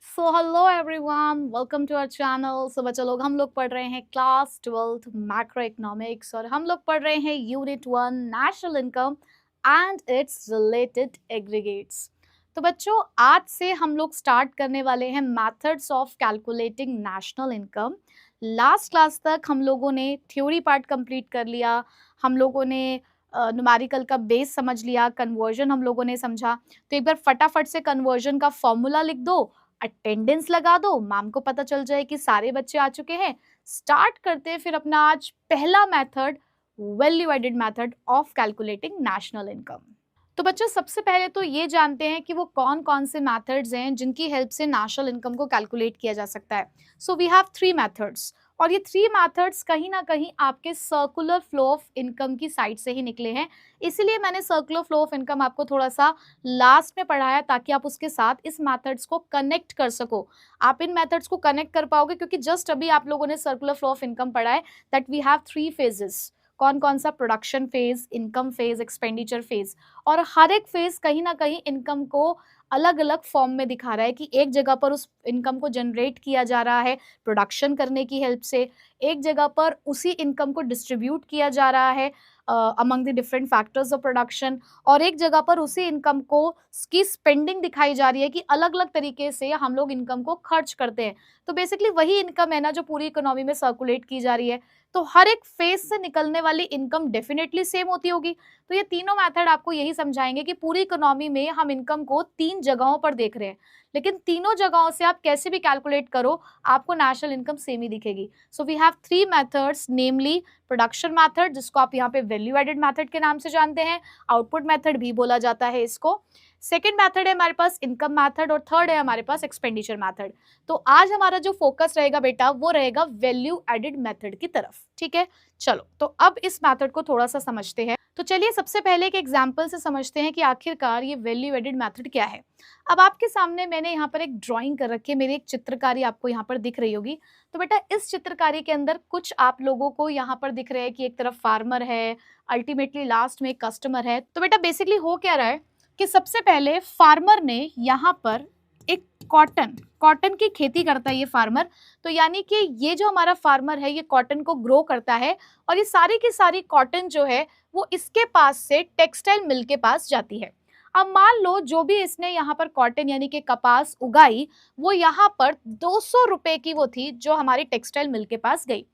So hello everyone, welcome to our channel. So बच्चा लोग, हम लोग पढ़ रहे हैं क्लास 12th मैक्रो इकोनॉमिक्स और हम लोग पढ़ रहे हैं unit 1 national income and it's related aggregates. तो बच्चों, आज से हम लोग स्टार्ट करने वाले हैं methods of calculating national income. Last class तक हम लोगों ने थ्योरी पार्ट कंप्लीट कर लिया, हम लोगों ने न्यूमेरिकल का बेस समझ लिया, कन्वर्जन हम लोगों ने समझा। तो एक बार फटाफट से कन्वर्जन का फॉर्मूला लिख दो, अटेंडेंस लगा दो, मैम को पता चल जाए कि सारे बच्चे आ चुके हैं। स्टार्ट करते हैं फिर अपना आज पहला method, value added method of calculating national income. तो बच्चों, सबसे पहले तो ये जानते हैं कि वो कौन कौन से मेथड्स हैं जिनकी हेल्प से नेशनल इनकम को कैलकुलेट किया जा सकता है। सो वी हैव 3 मेथड्स और ये 3 मेथड्स कहीं ना कहीं आपके सर्कुलर फ्लो ऑफ इनकम की साइड से ही निकले हैं। इसीलिए मैंने सर्कुलर फ्लो ऑफ इनकम आपको थोड़ा सा लास्ट में पढ़ाया ताकि आप उसके साथ इस मेथड्स को कनेक्ट कर सको। आप इन मेथड्स को कनेक्ट कर पाओगे क्योंकि जस्ट अभी आप लोगों ने सर्कुलर फ्लो ऑफ इनकम पढ़ा है दैट वी हैव 3 फेजेस। कौन कौन सा? Production phase, income phase, expenditure phase. और हर एक फेज कहीं ना कहीं इनकम को अलग अलग फॉर्म में दिखा रहा है कि एक जगह पर उस इनकम को जनरेट किया जा रहा है प्रोडक्शन करने की हेल्प से, एक जगह पर उसी इनकम को डिस्ट्रीब्यूट किया जा रहा है among the different factors of production, और एक जगह पर उसी इनकम को की स्पेंडिंग दिखाई जा रही है कि अलग अलग तरीके से हम लोग इनकम को खर्च करते हैं। तो बेसिकली वही इनकम है ना जो पूरी इकोनॉमी में सर्कुलेट की जा रही है। तो हर एक फेज से निकलने वाली इनकम डेफिनेटली सेम होती होगी। तो ये तीनों मेथड आपको यही समझाएंगे कि पूरी इकोनॉमी में हम इनकम को 3 जगहों पर देख रहे हैं, लेकिन तीनों जगहों से आप कैसे भी कैलकुलेट करो आपको नेशनल इनकम सेम ही दिखेगी। So we have 3 methods, namely production method जिसको आप यहाँ पे वैल्यू एडेड मेथड के नाम से जानते हैं, आउटपुट मेथड भी बोला जाता है इसको। सेकेंड मेथड है हमारे पास इनकम मेथड और थर्ड है हमारे पास एक्सपेंडिचर मेथड। तो आज हमारा जो फोकस रहेगा बेटा वो रहेगा वैल्यू एडेड मेथड की तरफ। ठीक है, चलो तो अब इस मेथड को थोड़ा सा समझते हैं। तो चलिए सबसे पहले एक एग्जांपल से समझते हैं कि आखिरकार ये वैल्यू एडेड मेथड क्या है। अब आपके सामने मैंने यहाँ पर एक ड्राइंग कर रखी है, मेरी एक चित्रकारी आपको यहाँ पर दिख रही होगी। तो बेटा इस चित्रकारी के अंदर कुछ आप लोगों को यहाँ पर दिख रहे हैं कि एक तरफ फार्मर है, अल्टीमेटली लास्ट में एक कस्टमर है। तो बेटा बेसिकली हो क्या रहा है कि सबसे पहले फार्मर ने यहाँ पर एक कॉटन की खेती करता है ये फार्मर। तो यानी कि ये जो हमारा फार्मर है ये कॉटन को ग्रो करता है और ये सारी की सारी कॉटन जो है वो इसके पास से टेक्सटाइल मिल के पास जाती है। अब मान लो जो भी इसने यहाँ पर कॉटन यानी कि कपास उगाई वो यहाँ पर 200 रुपए की वो थी जो हमारी टेक्सटाइल मिल के पास गई।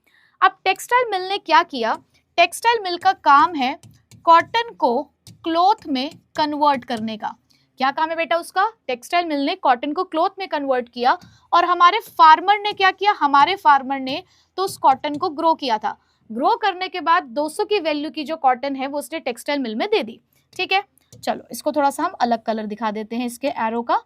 अब टेक्सटाइल मिल ने क्या किया? टेक्सटाइल मिल का काम है कॉटन को क्लॉथ में कन्वर्ट करने का। क्या काम है बेटा उसका? टेक्सटाइल मिल ने कॉटन को क्लॉथ में कन्वर्ट किया और हमारे फार्मर ने क्या किया? हमारे फार्मर ने तो उस कॉटन को ग्रो किया था। ग्रो करने के बाद 200 की वैल्यू की जो कॉटन है वो उसने टेक्सटाइल मिल में दे दी। ठीक है, चलो इसको थोड़ा सा हम अलग कलर दिखा देते हैं इसके एरो का।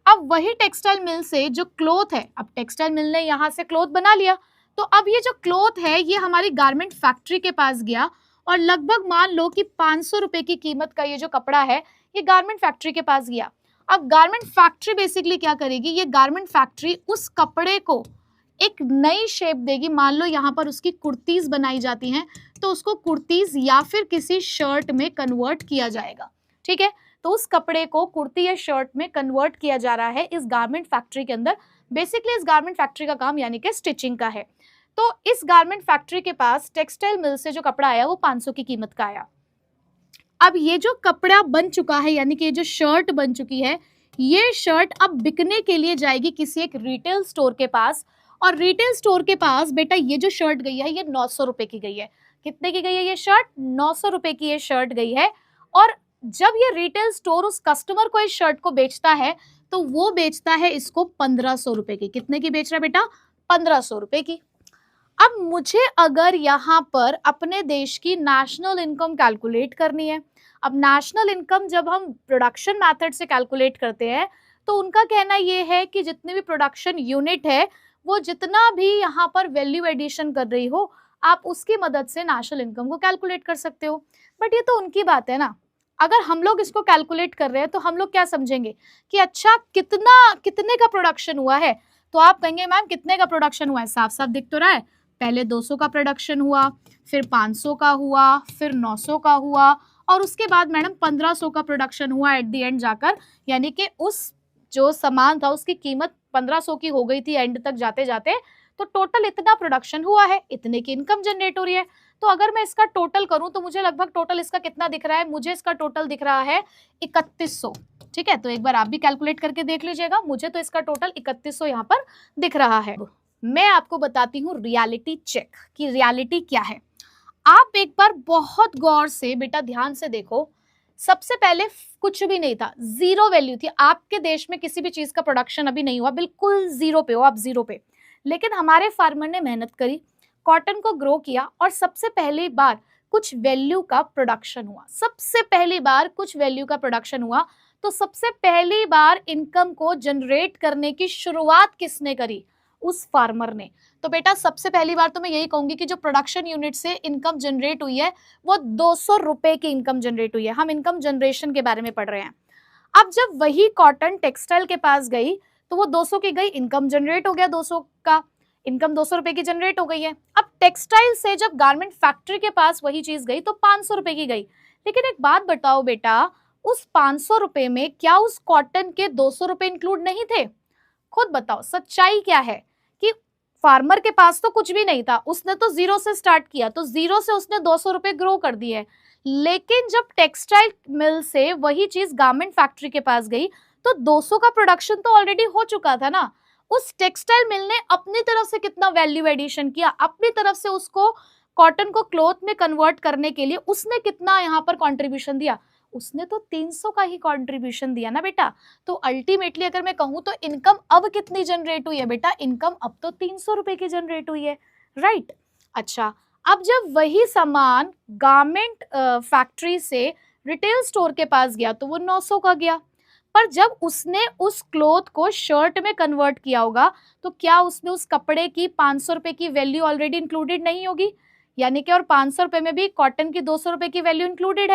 अब वही टेक्सटाइल मिल से जो क्लॉथ है, अब टेक्सटाइल मिल ने यहाँ से क्लॉथ बना लिया, तो अब ये जो क्लॉथ है ये हमारी गारमेंट फैक्ट्री के पास गया और लगभग मान लो कि 500 रुपए की कीमत का ये जो कपड़ा है ये गारमेंट फैक्ट्री के पास गया। अब गारमेंट फैक्ट्री बेसिकली क्या करेगी? ये गारमेंट फैक्ट्री उस कपड़े को एक नई शेप देगी। मान लो यहाँ पर उसकी कुर्तीज बनाई जाती हैं तो उसको कुर्तीज या फिर किसी शर्ट में कन्वर्ट किया जाएगा। ठीक है, तो उस कपड़े को कुर्ती या शर्ट में कन्वर्ट किया जा रहा है इस गारमेंट फैक्ट्री के अंदर। बेसिकली इस गारमेंट फैक्ट्री का काम यानी कि स्टिचिंग का है। तो इस गारमेंट फैक्ट्री के पास टेक्सटाइल मिल से जो कपड़ा आया वो 500 की कीमत का आया। अब ये जो कपड़ा बन चुका है यानी कि ये जो शर्ट बन चुकी है ये शर्ट अब बिकने के लिए जाएगी किसी एक रिटेल स्टोर के पास, और रिटेल स्टोर के पास बेटा ये जो शर्ट गई है ये 900 रुपए की गई है। कितने की गई है ये शर्ट? 900 रुपए की ये शर्ट गई है। और जब ये रिटेल स्टोर उस कस्टमर को इस शर्ट को बेचता है तो वो बेचता है इसको 1500 रुपए की। कितने की बेच रहा है बेटा? 1500 रुपए की। अब मुझे अगर यहाँ पर अपने देश की नेशनल इनकम कैलकुलेट करनी है, अब नेशनल इनकम जब हम प्रोडक्शन मेथड से कैलकुलेट करते हैं तो उनका कहना ये है कि जितनी भी प्रोडक्शन यूनिट है वो जितना भी यहाँ पर वैल्यू एडिशन कर रही हो आप उसकी मदद से नेशनल इनकम को कैलकुलेट कर सकते हो। बट ये तो उनकी बात है ना, अगर हम लोग इसको कैलकुलेट कर रहे हैं तो हम लोग क्या समझेंगे कि अच्छा कितने का प्रोडक्शन हुआ है। तो आप कहेंगे मैम कितने का प्रोडक्शन हुआ है? साफ साफ दिख तो रहा है, पहले 200 का प्रोडक्शन हुआ, फिर 500 का हुआ, फिर 900 का हुआ और उसके बाद मैडम 1500 का प्रोडक्शन हुआ एट द एंड जाकर, यानी कि उस जो सामान था उसकी कीमत 1500 की हो गई थी एंड तक जाते जाते, तो टोटल इतना प्रोडक्शन हुआ है, इतने की इनकम जनरेट हो रही है। तो अगर मैं इसका टोटल करूं तो मुझे लगभग टोटल इसका कितना दिख रहा है, मुझे इसका टोटल दिख रहा है 3100। ठीक है, तो एक बार आप भी कैलकुलेट करके देख लीजिएगा, मुझे तो इसका टोटल 3100 यहाँ पर दिख रहा है। मैं आपको बताती हूँ रियलिटी चेक कि रियलिटी क्या है। आप एक बार बहुत गौर से बेटा ध्यान से देखो, सबसे पहले कुछ भी नहीं था, जीरो वैल्यू थी, आपके देश में किसी भी चीज का प्रोडक्शन अभी नहीं हुआ, बिल्कुल जीरो पे हो आप, जीरो पे। लेकिन हमारे फार्मर ने मेहनत करी, कॉटन को ग्रो किया और सबसे पहली बार कुछ वैल्यू का प्रोडक्शन हुआ, सबसे पहली बार कुछ वैल्यू का प्रोडक्शन हुआ। तो सबसे पहली बार इनकम को जनरेट करने की शुरुआत किसने करी, उस फार्मर ने। तो बेटा सबसे पहली बार तो मैं यही कहूंगी कि जो प्रोडक्शन यूनिट से इनकम जनरेट हुई है वो 200 रुपए की इनकम जनरेट हुई है। हम इनकम जनरेशन के बारे में पढ़ रहे हैं। अब जब वही कॉटन टेक्सटाइल के पास गई तो वो 200 की गई, इनकम जनरेट हो गया 200 का, इनकम 200 रुपए की जनरेट हो गई है। अब टेक्सटाइल से जब गारमेंट फैक्ट्री के पास वही चीज गई तो 500 रुपए की गई। लेकिन एक बात बताओ बेटा, उस 500 रुपए में क्या उस कॉटन के 200 रुपए इंक्लूड नहीं थे? खुद बताओ सच्चाई क्या है कि फार्मर के पास तो कुछ भी नहीं था, उसने तो जीरो से स्टार्ट किया, तो जीरो से उसने 200 रुपए ग्रो कर दिए। लेकिन जब टेक्सटाइल मिल से वही चीज गारमेंट फैक्ट्री के पास गई तो 200 का प्रोडक्शन तो ऑलरेडी हो चुका था ना। उस टेक्सटाइल मिल ने अपनी तरफ से कितना वैल्यू एडिशन किया, अपनी तरफ से उसको कॉटन को क्लॉथ में कन्वर्ट करने के लिए उसने कितना यहाँ पर कंट्रीब्यूशन दिया, उसने तो 300 का ही कंट्रीब्यूशन दिया ना बेटा। तो अल्टीमेटली अगर मैं कहूं तो इनकम अब कितनी जनरेट हुई है बेटा, इनकम अब तो 300 रुपए की जनरेट हुई है, राइट। अच्छा, अब जब वही सामान गारमेंट फैक्ट्री से रिटेल स्टोर के पास गया तो वो 900 का गया, पर जब उसने उस क्लॉथ को शर्ट में कन्वर्ट किया होगा तो क्या उसमें उस कपड़े की 500 रुपए की वैल्यू ऑलरेडी इंक्लूडेड नहीं होगी? यानी कि और 500 रुपए में भी कॉटन की 200 रुपए की वैल्यू इंक्लूडेड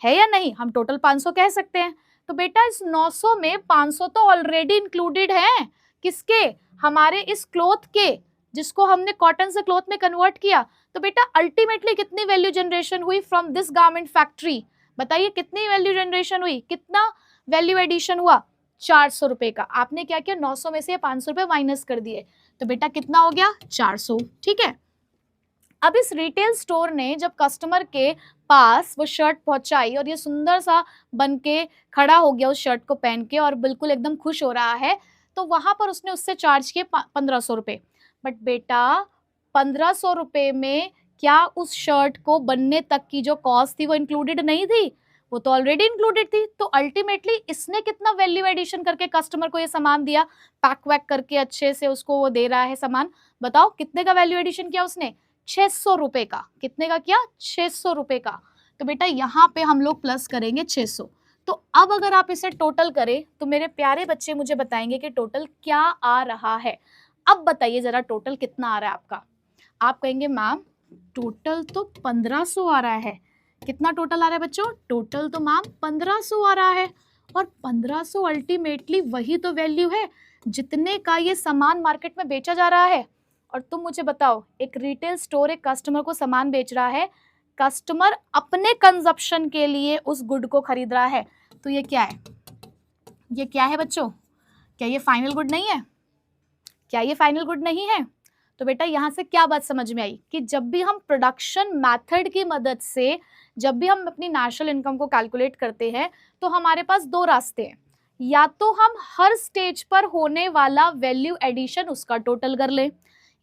है या नहीं? हम टोटल 500 कह सकते हैं। तो बेटा इस 900 में 500 तो ऑलरेडी इंक्लूडेड है, किसके? हमारे इस क्लॉथ के, जिसको हमने कॉटन से क्लॉथ में कन्वर्ट किया। तो बेटा अल्टीमेटली कितनी वैल्यू जनरेशन हुई फ्रॉम दिस गारमेंट फैक्ट्री? बताइए कितनी वैल्यू जनरेशन हुई, कितना वैल्यू एडिशन हुआ? 400 रुपए का। आपने क्या किया, 900 में से 500 रुपए माइनस कर दिए, तो बेटा कितना हो गया? 400। ठीक है, अब इस रिटेल स्टोर ने जब कस्टमर के पास वो शर्ट पहुंचाई और ये सुंदर सा बन के खड़ा हो गया उस शर्ट को पहन के और बिल्कुल एकदम खुश हो रहा है, तो वहां पर उसने उससे चार्ज किए 1500 रुपए। बट बेटा 1500 रुपए में क्या उस शर्ट को बनने तक की जो कॉस्ट थी वो इंक्लूडेड नहीं थी? वो तो ऑलरेडी इंक्लूडेड थी। तो अल्टीमेटली इसने कितना वैल्यू एडिशन करके कस्टमर को ये सामान दिया, पैक वैक करके अच्छे से उसको वो दे रहा है सामान। बताओ कितने का वैल्यू एडिशन किया उसने? 600 रुपए का। कितने का किया? 600 रुपए का। तो बेटा यहाँ पे हम लोग प्लस करेंगे 600। तो अब अगर आप इसे टोटल करें तो मेरे प्यारे बच्चे मुझे बताएंगे कि टोटल क्या आ रहा है। अब बताइए जरा टोटल कितना आ रहा है आपका। आप कहेंगे मैम टोटल तो 1500 आ रहा है। कितना टोटल आ रहा है बच्चों? टोटल तो मैम 1500 आ रहा है, और 1500 अल्टीमेटली वही तो वैल्यू है जितने का ये सामान मार्केट में बेचा जा रहा है। और तुम मुझे बताओ, एक रिटेल स्टोर एक कस्टमर को सामान बेच रहा है, कस्टमर अपने कंजप्शन के लिए उस गुड को खरीद रहा है, तो ये क्या है? ये क्या है बच्चों? क्या ये फाइनल गुड नहीं है? क्या ये फाइनल गुड नहीं है? तो बेटा यहाँ से क्या बात समझ में आई कि जब भी हम प्रोडक्शन मेथड की मदद से जब भी हम अपनी नेशनल इनकम को कैलकुलेट करते हैं तो हमारे पास दो रास्ते हैं। या तो हम हर स्टेज पर होने वाला वैल्यू एडिशन उसका टोटल कर लें,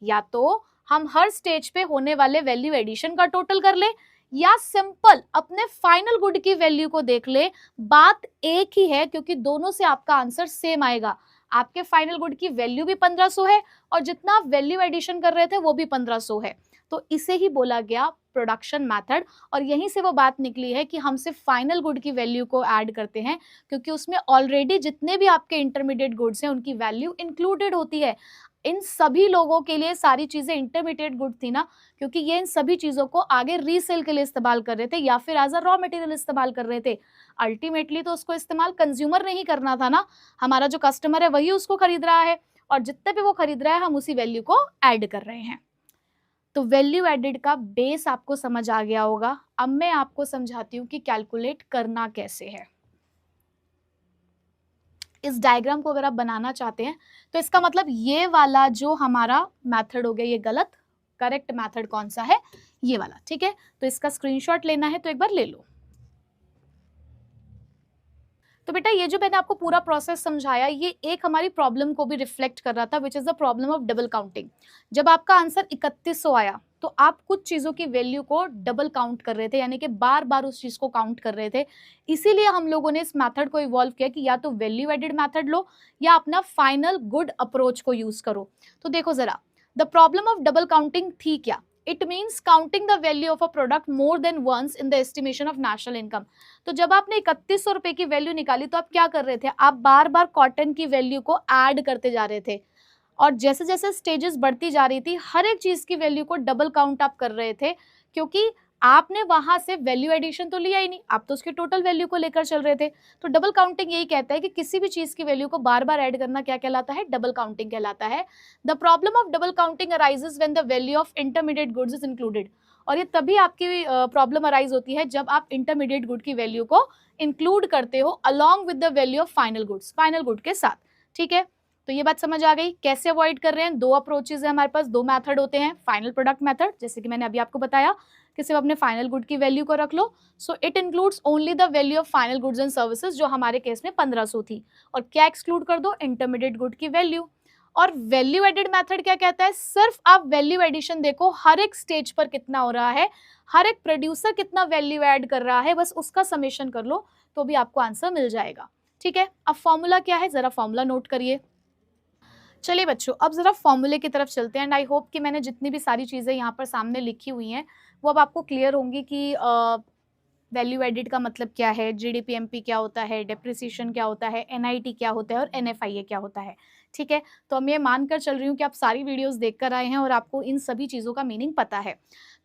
या तो हम हर स्टेज पे होने वाले वैल्यू एडिशन का टोटल कर ले, या सिंपल अपने फाइनल गुड की वैल्यू को देख ले। बात एक ही है क्योंकि दोनों से आपका आंसर सेम आएगा। आपके फाइनल गुड की वैल्यू भी 1500 है और जितना आप वैल्यू एडिशन कर रहे थे वो भी 1500 है। तो इसे ही बोला गया प्रोडक्शन मेथड, और यहीं से वो बात निकली है कि हम सिर्फ फाइनल गुड की वैल्यू को ऐड करते हैं क्योंकि उसमें ऑलरेडी जितने भी आपके इंटरमीडिएट गुड्स हैं उनकी वैल्यू इंक्लूडेड होती है। इन सभी लोगों के लिए सारी चीजें इंटरमीडिएट गुड थी ना, क्योंकि ये इन सभी चीजों को आगे रीसेल के लिए इस्तेमाल कर रहे थे या फिर एज अ रॉ मटेरियल इस्तेमाल कर रहे थे। अल्टीमेटली तो उसको इस्तेमाल कंज्यूमर नहीं करना था ना, हमारा जो कस्टमर है वही उसको खरीद रहा है, और जितने भी वो खरीद रहा है हम उसी वैल्यू को ऐड कर रहे हैं। तो वैल्यू एडेड का बेस आपको समझ आ गया होगा। अब मैं आपको समझाती हूँ कि कैलकुलेट करना कैसे है। इस डायग्राम को अगर आप बनाना चाहते हैं तो इसका मतलब ये वाला जो हमारा मेथड हो गया ये गलत, करेक्ट मेथड कौन सा है, ये वाला। ठीक है, तो इसका स्क्रीनशॉट लेना है तो एक बार ले लो। तो बेटा ये जो मैंने आपको पूरा प्रोसेस समझाया ये एक हमारी प्रॉब्लम को भी रिफ्लेक्ट कर रहा था, which is the problem of double counting. जब आपका आंसर 3100 आया तो आप कुछ चीजों की वैल्यू को डबल काउंट कर रहे थे, यानी कि बार बार उस चीज को काउंट कर रहे थे। इसीलिए हम लोगों ने इस मेथड को इवॉल्व किया कि या तो वैल्यू एडेड मेथड लो या अपना फाइनल गुड अप्रोच को यूज करो। तो देखो जरा, the problem of double counting थी क्या? It means counting the value of a product more than once in the estimation of national income. तो जब आपने 3100 रुपए की वैल्यू निकाली तो आप क्या कर रहे थे, आप बार बार कॉटन की वैल्यू को ऐड करते जा रहे थे, और जैसे जैसे स्टेजेस बढ़ती जा रही थी हर एक चीज की वैल्यू को डबल काउंट आप कर रहे थे, क्योंकि आपने वहां से वैल्यू एडिशन तो लिया ही नहीं, आप तो उसकी टोटल वैल्यू को लेकर चल रहे थे। तो डबल काउंटिंग यही कहता है कि किसी भी चीज की वैल्यू को बार बार ऐड करना क्या कहलाता है, डबल काउंटिंग कहलाता है। The problem of double counting arises when the value of intermediate goods is included. और ये तभी आपकी प्रॉब्लम अराइज होती है जब आप इंटरमीडिएट गुड की वैल्यू को इंक्लूड करते हो along with the value of final goods, final good के साथ। ठीक है, तो ये बात समझ आ गई कैसे अवॉइड कर रहे हैं। दो अप्रोचेज है हमारे पास, दो मेथड होते हैं। फाइनल प्रोडक्ट मेथड, जैसे कि मैंने अभी आपको बताया कि सिर्फ अपने फाइनल गुड की वैल्यू को रख लो, so it includes only the value of final goods and services, जो हमारे केस में 1500 थी, और क्या एक्सक्लूड कर दो, इंटरमीडिएट गुड की वैल्यू। और वैल्यू एडेड मेथड क्या कहता है, सिर्फ आप वैल्यू एडिशन देखो, हर एक स्टेज पर कितना हो रहा है, हर एक प्रोड्यूसर कितना वैल्यू ऐड कर रहा है, बस उसका समेशन कर लो तो भी आपको आंसर मिल जाएगा। ठीक है, अब फॉर्मूला क्या है, जरा फॉर्मूला नोट करिए। चलिए बच्चों, अब जरा फॉर्मूले की तरफ चलते हैं, एंड आई होप कि मैंने जितनी भी सारी चीज़ें यहाँ पर सामने लिखी हुई हैं वो अब आपको क्लियर होंगी कि वैल्यू एडिड का मतलब क्या है, जीडीपीएमपी क्या होता है, डेप्रिसिएशन क्या होता है, एनआईटी क्या होता है और एनएफआईए क्या होता है। ठीक है, तो मैं मानकर चल रही हूँ कि आप सारी वीडियोस देखकर आए हैं और आपको इन सभी चीज़ों का मीनिंग पता है।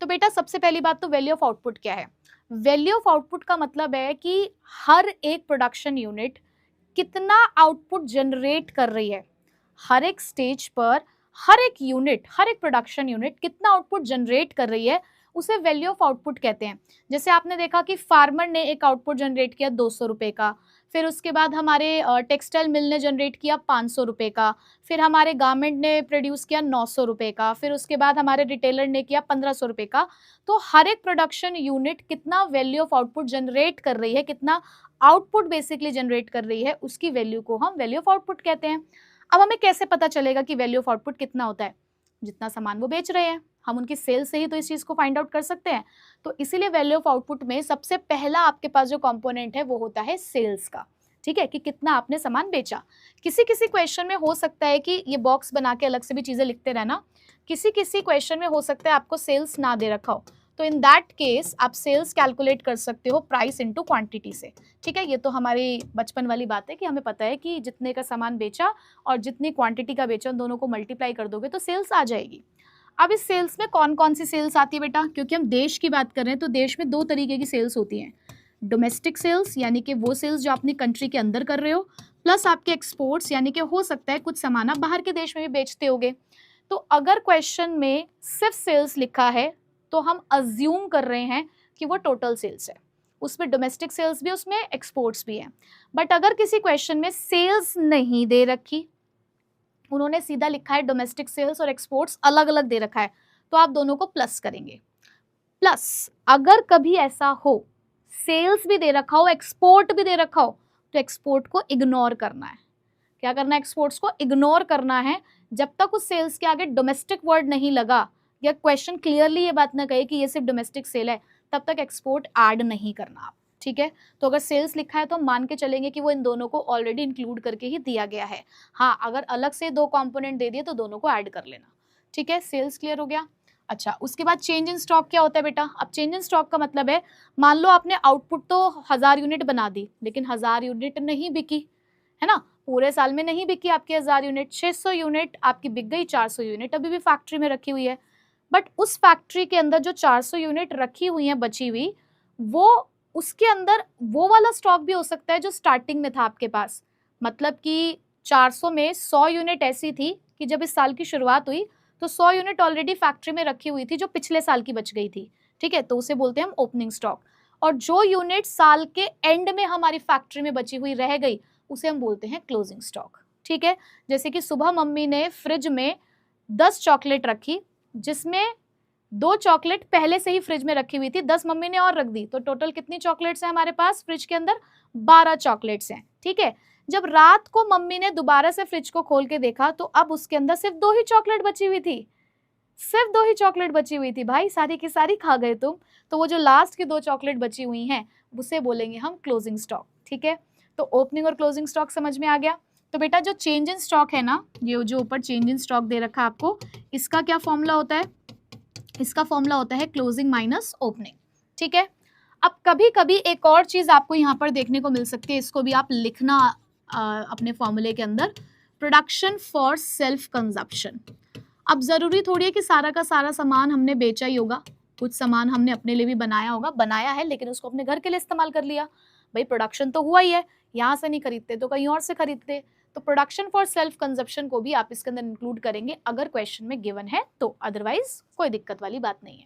तो बेटा सबसे पहली बात तो वैल्यू ऑफ आउटपुट क्या है। वैल्यू ऑफ आउटपुट का मतलब है कि हर एक प्रोडक्शन यूनिट कितना आउटपुट जनरेट कर रही है, हर एक स्टेज पर हर एक यूनिट, हर एक प्रोडक्शन यूनिट कितना आउटपुट जनरेट कर रही है, उसे वैल्यू ऑफ आउटपुट कहते हैं। जैसे आपने देखा कि फार्मर ने एक आउटपुट जनरेट किया 200 रुपये का, फिर उसके बाद हमारे टेक्सटाइल मिल ने जनरेट किया 500 रुपये का, फिर हमारे गारमेंट ने प्रोड्यूस किया 900 रुपये का, फिर उसके बाद हमारे रिटेलर ने किया 1500 रुपये का। तो हर एक प्रोडक्शन यूनिट कितना वैल्यू ऑफ आउटपुट जनरेट कर रही है, कितना आउटपुट बेसिकली जनरेट कर रही है, उसकी वैल्यू को हम वैल्यू ऑफ आउटपुट कहते हैं। अब हमें कैसे पता चलेगा कि वैल्यू ऑफ आउटपुट कितना होता है, जितना सामान वो बेच रहे हैं, हम उनकी सेल से ही तो इस चीज़ को फाइंड आउट कर सकते हैं। तो इसीलिए वैल्यू ऑफ आउटपुट में सबसे पहला आपके पास जो कंपोनेंट है वो होता है सेल्स का। ठीक है, कि कितना आपने सामान बेचा। किसी किसी क्वेश्चन में हो सकता है कि ये बॉक्स बना के अलग से भी चीज़ें लिखते रहना, किसी किसी क्वेश्चन में हो सकता है आपको सेल्स ना दे रखा हो, तो इन दैट केस आप सेल्स कैलकुलेट कर सकते हो प्राइस इनटू क्वांटिटी से। ठीक है, ये तो हमारी बचपन वाली बात है कि हमें पता है कि जितने का सामान बेचा और जितनी क्वांटिटी का बेचा उन दोनों को मल्टीप्लाई कर दोगे तो सेल्स आ जाएगी। अब इस सेल्स में कौन कौन सी सेल्स आती है बेटा, क्योंकि हम देश की बात कर रहे हैं तो देश में दो तरीके की सेल्स होती हैं। डोमेस्टिक सेल्स यानी कि वो सेल्स जो अपनी कंट्री के अंदर कर रहे हो, प्लस आपके एक्सपोर्ट्स यानी कि हो सकता है कुछ सामान आप बाहर के देश में भी बेचते होगे। तो अगर क्वेश्चन में सिर्फ सेल्स लिखा है तो हम अज्यूम कर रहे हैं कि वो टोटल सेल्स है, उसमें डोमेस्टिक सेल्स भी उसमें एक्सपोर्ट्स भी हैं। बट अगर किसी क्वेश्चन में सेल्स नहीं दे रखी, उन्होंने सीधा लिखा है डोमेस्टिक सेल्स और एक्सपोर्ट्स अलग अलग दे रखा है, तो आप दोनों को प्लस करेंगे। प्लस अगर कभी ऐसा हो सेल्स भी दे रखा हो एक्सपोर्ट भी दे रखा हो, तो एक्सपोर्ट को इग्नोर करना है। क्या करना है, एक्सपोर्ट्स को इग्नोर करना है। जब तक उस सेल्स के आगे डोमेस्टिक वर्ड नहीं लगा या क्वेश्चन क्लियरली ये बात ना कहे कि ये सिर्फ डोमेस्टिक सेल है, तब तक एक्सपोर्ट ऐड नहीं करना आप। ठीक है, तो अगर सेल्स लिखा है तो हम मान के चलेंगे कि वो इन दोनों को ऑलरेडी इंक्लूड करके ही दिया गया है। हाँ, अगर अलग से दो कंपोनेंट दे दिए तो दोनों को ऐड कर लेना। ठीक है, सेल्स क्लियर हो गया। अच्छा, उसके बाद चेंज इन स्टॉक क्या होता है बेटा। अब चेंज इन स्टॉक का मतलब है, मान लो आपने आउटपुट तो 1000 यूनिट बना दी, लेकिन 1000 यूनिट नहीं बिकी, है ना, पूरे साल में नहीं बिकी आपकी 1000 यूनिट, 600 यूनिट आपकी बिक गई, 400 यूनिट अभी भी फैक्ट्री में रखी हुई है। बट उस फैक्ट्री के अंदर जो 400 यूनिट रखी हुई है बची हुई, वो उसके अंदर वो वाला स्टॉक भी हो सकता है जो स्टार्टिंग में था आपके पास। मतलब कि 400 में 100 यूनिट ऐसी थी कि जब इस साल की शुरुआत हुई तो 100 यूनिट ऑलरेडी फैक्ट्री में रखी हुई थी जो पिछले साल की बच गई थी। ठीक है, तो उसे बोलते हैं हम ओपनिंग स्टॉक। और जो यूनिट साल के एंड में हमारी फैक्ट्री में बची हुई रह गई, उसे हम बोलते हैं क्लोजिंग स्टॉक। ठीक है, जैसे कि सुबह मम्मी ने फ्रिज में 10 चॉकलेट रखी, जिसमें 2 चॉकलेट पहले से ही फ्रिज में रखी हुई थी, 10 मम्मी ने और रख दी, तो टोटल कितनी चॉकलेट्स हैं हमारे पास फ्रिज के अंदर? 12 चॉकलेट्स हैं। ठीक है, जब रात को मम्मी ने दोबारा से फ्रिज को खोल के देखा तो अब उसके अंदर सिर्फ 2 ही चॉकलेट बची हुई थी, सिर्फ 2 ही चॉकलेट बची हुई थी। भाई सारी की सारी खा गए तुम, तो वो जो लास्ट की 2 चॉकलेट बची हुई हैं उसे बोलेंगे हम क्लोजिंग स्टॉक। ठीक है, तो ओपनिंग और क्लोजिंग स्टॉक समझ में आ गया। तो बेटा जो चेंज इन स्टॉक है ना, ये जो ऊपर चेंज इन स्टॉक दे रखा है आपको, इसका क्या फॉर्मूला होता है? इसका फॉर्मूला होता है क्लोजिंग माइनस ओपनिंग। ठीक है, अब कभी कभी एक और चीज आपको यहाँ पर देखने को मिल सकती है, इसको भी आप लिखना अपने फॉर्मूले के अंदर, प्रोडक्शन फॉर सेल्फ कंजप्शन। अब जरूरी थोड़ी है कि सारा का सारा सामान हमने बेचा ही होगा, कुछ सामान हमने अपने लिए भी बनाया होगा, बनाया है लेकिन उसको अपने घर के लिए इस्तेमाल कर लिया। भाई प्रोडक्शन तो हुआ ही है, यहाँ से नहीं खरीदते तो कहीं और से खरीदते, तो प्रोडक्शन फॉर सेल्फ कंजप्शन को भी आप इसके अंदर इंक्लूड करेंगे अगर क्वेश्चन में गिवन है तो, अदरवाइज कोई दिक्कत वाली बात नहीं है।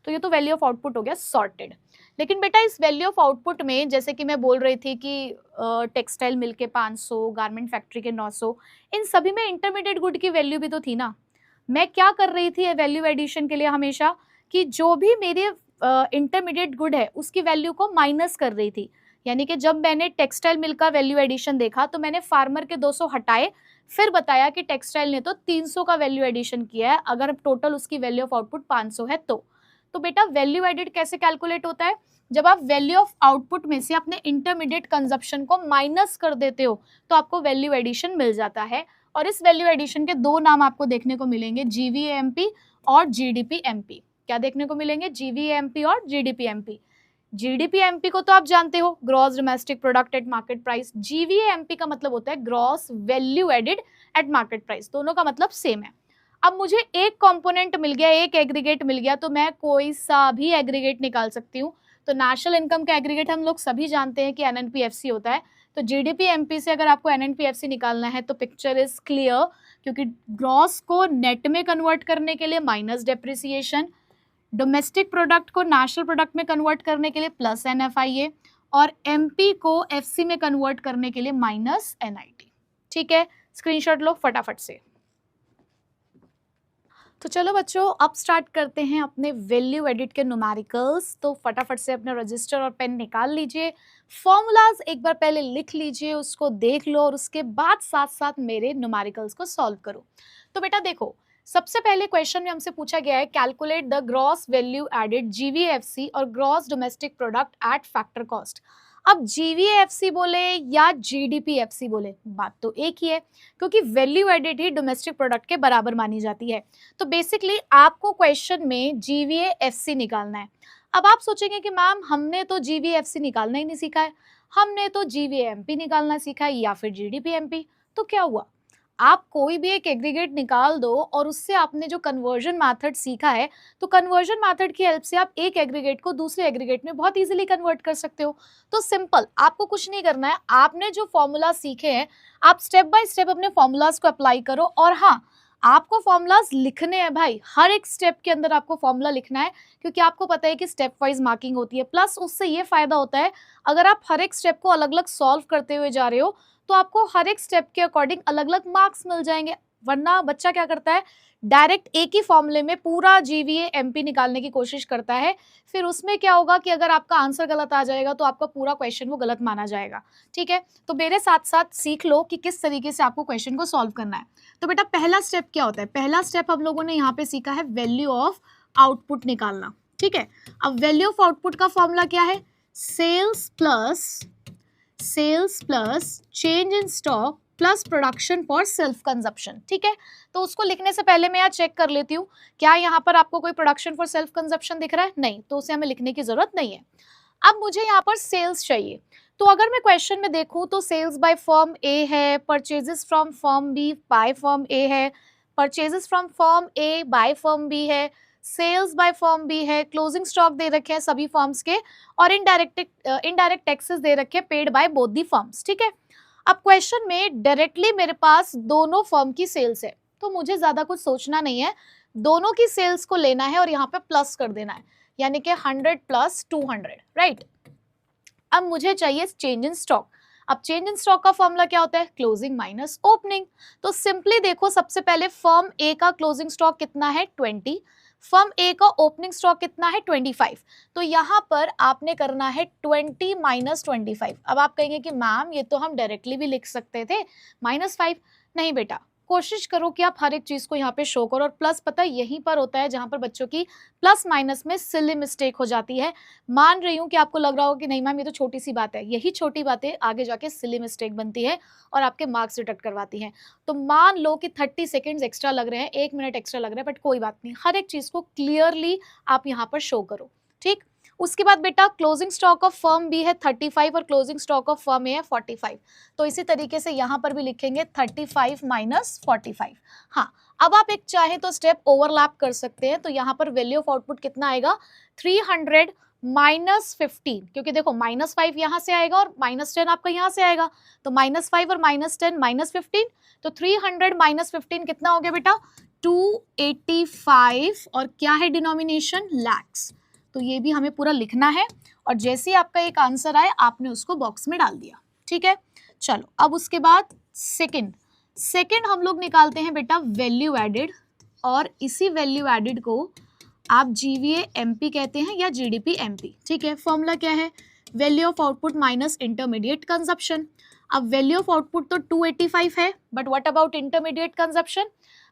तो ये तो वैल्यू ऑफ आउटपुट हो गया सॉर्टेड। लेकिन बेटा इस वैल्यू ऑफ आउटपुट में, जैसे कि मैं बोल रही थी कि टेक्सटाइल मिल के 500, गारमेंट फैक्ट्री के 900, इन सभी में इंटरमीडिएट गुड की वैल्यू भी तो थी ना। मैं क्या कर रही थी वैल्यू एडिशन के लिए हमेशा, कि जो भी मेरे इंटरमीडिएट गुड है उसकी वैल्यू को माइनस कर रही थी। यानी कि जब मैंने टेक्सटाइल मिल का वैल्यू एडिशन देखा तो मैंने फार्मर के 200 हटाए, फिर बताया कि टेक्सटाइल ने तो 300 का वैल्यू एडिशन किया है, अगर टोटल उसकी वैल्यू ऑफ आउटपुट 500 है तो बेटा वैल्यू एडिड कैसे कैलकुलेट होता है? जब आप वैल्यू ऑफ आउटपुट में से अपने इंटरमीडिएट कंजप्शन को माइनस कर देते हो तो आपको वैल्यू एडिशन मिल जाता है। और इस वैल्यू एडिशन के 2 नाम आपको देखने को मिलेंगे, जीवीएमपी और जीडीपीएमपी। क्या देखने को मिलेंगे? जीवीएमपी और जीडीपीएमपी। जीडीपीएमपी को तो आप जानते हो, gross domestic product at market price. GVMP का मतलब होता है gross value added at market price, दोनों का मतलब सेम है। अब मुझे एक कंपोनेंट मिल गया, एक एग्रीगेट मिल गया, तो मैं कोई सा भी एग्रीगेट निकाल सकती हूँ। तो नेशनल इनकम का एग्रीगेट हम लोग सभी जानते हैं कि एनएनपीएफसी होता है, तो जीडीपीएमपी से अगर आपको एनएनपीएफसी निकालना है तो पिक्चर इज क्लियर, क्योंकि ग्रॉस को नेट में कन्वर्ट करने के लिए माइनस डेप्रिसिएशन, डोमेस्टिक प्रोडक्ट को नेशनल प्रोडक्ट में कन्वर्ट करने के लिए प्लस एनएफआईए, और एमपी को एफसी में कन्वर्ट करने के लिए माइनस एनआईटी। ठीक है, स्क्रीनशॉट लो फटाफट से। तो चलो बच्चों अब स्टार्ट करते हैं अपने वैल्यू एडिट के न्यूमेरिकल्स। तो फटाफट से अपना रजिस्टर और पेन निकाल लीजिए, फॉर्मूलाज एक बार पहले लिख लीजिए, उसको देख लो और उसके बाद साथ साथ मेरे न्यूमेरिकल्स को सॉल्व करो। तो बेटा देखो, सबसे पहले क्वेश्चन में हमसे पूछा गया है calculate the gross value added GVFC और gross domestic product at factor cost. अब जीवीएफसी बोले या जीडीपीएफसी बोले, बात तो एक ही है, क्योंकि वैल्यू एडिड ही डोमेस्टिक प्रोडक्ट के बराबर मानी जाती है। तो बेसिकली आपको क्वेश्चन में जीवीएफसी निकालना है। अब आप सोचेंगे कि मैम हमने तो जीवीएफसी निकालना ही नहीं सीखा है, हमने तो जीवीएमपी निकालना सीखा है या फिर जीडीपीएमपी। तो क्या हुआ, आप कोई भी एक एग्रीगेट निकाल दो और उससे आपने जो कन्वर्जन मेथड सीखा है, तो कन्वर्जन मेथड की हेल्प से आप एक एग्रीगेट को दूसरे एग्रीगेट में बहुत इजीली कन्वर्ट कर सकते हो। तो सिंपल, आपको कुछ नहीं करना है, आपने जो फॉर्मूला सीखे हैं आप स्टेप बाय स्टेप अपने फॉर्मूलाज को अप्लाई करो। और हाँ, आपको फॉर्मूलाज लिखने हैं भाई, हर एक स्टेप के अंदर आपको फॉर्मूला लिखना है, क्योंकि आपको पता है कि स्टेप वाइज मार्किंग होती है। प्लस उससे ये फायदा होता है, अगर आप हर एक स्टेप को अलग अलग सॉल्व करते हुए जा रहे हो तो आपको हर एक स्टेप के अकॉर्डिंग अलग अलग मार्क्स मिल जाएंगे। वरना बच्चा क्या करता है, डायरेक्ट एक ही फॉर्मूले में पूरा जीवीए एमपी निकालने की कोशिश करता है, फिर उसमें क्या होगा कि अगर आपका आंसर गलत आ जाएगा तो आपका पूरा क्वेश्चन वो गलत माना जाएगा। ठीक है, तो मेरे साथ साथ सीख लो कि किस तरीके से आपको क्वेश्चन को सॉल्व करना है। तो बेटा पहला स्टेप क्या होता है? पहला स्टेप हम लोगों ने यहाँ पे सीखा है वैल्यू ऑफ आउटपुट निकालना। ठीक है, अब वैल्यू ऑफ आउटपुट का फॉर्मूला क्या है? Sales plus change in stock plus production for self consumption. ठीक है, तो उसको लिखने से पहले मैं यहाँ चेक कर लेती हूँ, क्या यहाँ पर आपको कोई प्रोडक्शन फॉर सेल्फ कंजप्शन दिख रहा है? नहीं, तो उसे हमें लिखने की जरूरत नहीं है। अब मुझे यहाँ पर सेल्स चाहिए, तो अगर मैं क्वेश्चन में देखूँ तो सेल्स बाय फर्म ए है, purchases from firm B by firm A है, purchases from firm A by firm B है, सेल्स बाय फर्म बी है, क्लोजिंग स्टॉक दे रखे हैं सभी फर्म्स के, और इनडायरेक्ट टैक्सेस दे रखे हैं paid by both the firms. ठीक है, अब क्वेश्चन में डायरेक्टली मेरे पास दोनों फर्म की सेल्स है, तो मुझे ज्यादा कुछ सोचना नहीं है, दोनों की सेल्स को लेना है और यहाँ पे प्लस कर देना है, यानी कि 100 + 200। राइट, अब मुझे चाहिए चेंज इन स्टॉक। अब चेंज इन स्टॉक का फॉर्मूला क्या होता है, क्लोजिंग माइनस ओपनिंग। तो सिंपली देखो, सबसे पहले फर्म ए का क्लोजिंग स्टॉक कितना है 20, फर्म ए का ओपनिंग स्टॉक कितना है 25। तो यहां पर आपने करना है 20 माइनस 25। अब आप कहेंगे कि मैम ये तो हम डायरेक्टली भी लिख सकते थे -5। नहीं बेटा, कोशिश करो कि आप हर एक चीज को यहाँ पे शो करो। और प्लस पता है यहीं पर होता है जहां पर बच्चों की प्लस माइनस में सिली मिस्टेक हो जाती है। मान रही हूँ कि आपको लग रहा हो कि नहीं मैम ये तो छोटी सी बात है, यही छोटी बातें आगे जाके सिली मिस्टेक बनती है और आपके मार्क्स डिडक्ट करवाती हैं। तो मान लो कि 30 सेकेंड्स एक्स्ट्रा लग रहे हैं, 1 मिनट एक्स्ट्रा लग रहा है, बट कोई बात नहीं, हर एक चीज को क्लियरली आप यहाँ पर शो करो, ठीक। उसके बाद बेटा closing stock of firm B है 35 और closing stock of firm A है 45। तो इसी तरीके से यहाँ पर भी लिखेंगे 35 माइनस 45। हाँ, अब आप एक चाहे तो स्टेप ओवरलैप कर सकते हैं। तो यहाँ पर वैल्यू ऑफ आउटपुट कितना आएगा 300 माइनस 15, क्योंकि देखो -5 यहाँ से आएगा और -10 आपका यहाँ से आएगा। तो -5 और -10 -15, तो 300 माइनस 15 कितना हो गया बेटा 285। और क्या है डिनोमिनेशन, लैक्स। तो ये भी हमें पूरा लिखना है और जैसे ही आपका एक आंसर आए आपने उसको बॉक्स में डाल दिया, ठीक है। चलो अब उसके बाद सेकंड हम लोग निकालते हैं बेटा वैल्यू एडेड, और इसी वैल्यू एडेड को आप GVA MP कहते हैं या GDP MP, ठीक है। फॉर्मूला क्या है, value of output minus intermediate consumption. अब वैल्यू ऑफ आउटपुट तो 285 है, but what about intermediate consumption.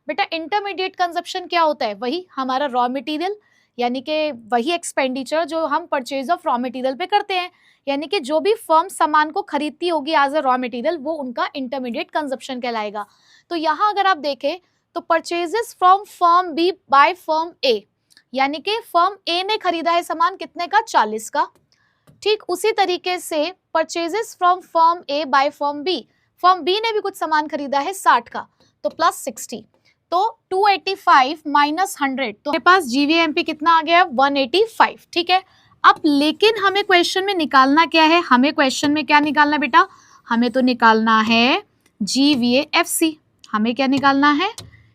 बेटा इंटरमीडिएट कंजप्शन क्या होता है, वही हमारा रॉ मटेरियल, यानी कि वही एक्सपेंडिचर जो हम परचेज ऑफ रॉ मटेरियल पे करते हैं, यानी कि जो भी फर्म सामान को खरीदती होगी एज अ रॉ मटेरियल, वो उनका इंटरमीडिएट कंजप्शन कहलाएगा। तो यहाँ अगर आप देखें तो purchases from firm B by firm A, यानी कि फर्म ए ने खरीदा है सामान कितने का 40 का, ठीक। उसी तरीके से purchases from firm A by firm B ने भी कुछ सामान खरीदा है 60 का, तो प्लस 60। तो 285 माइनस 100, तो मेरे पास GVMP कितना आ गया 185, ठीक है। अब लेकिन हमें क्वेश्चन में निकालना क्या है, हमें क्वेश्चन में क्या निकालना बेटा, हमें तो निकालना है GVAFC। हमें क्या निकालना है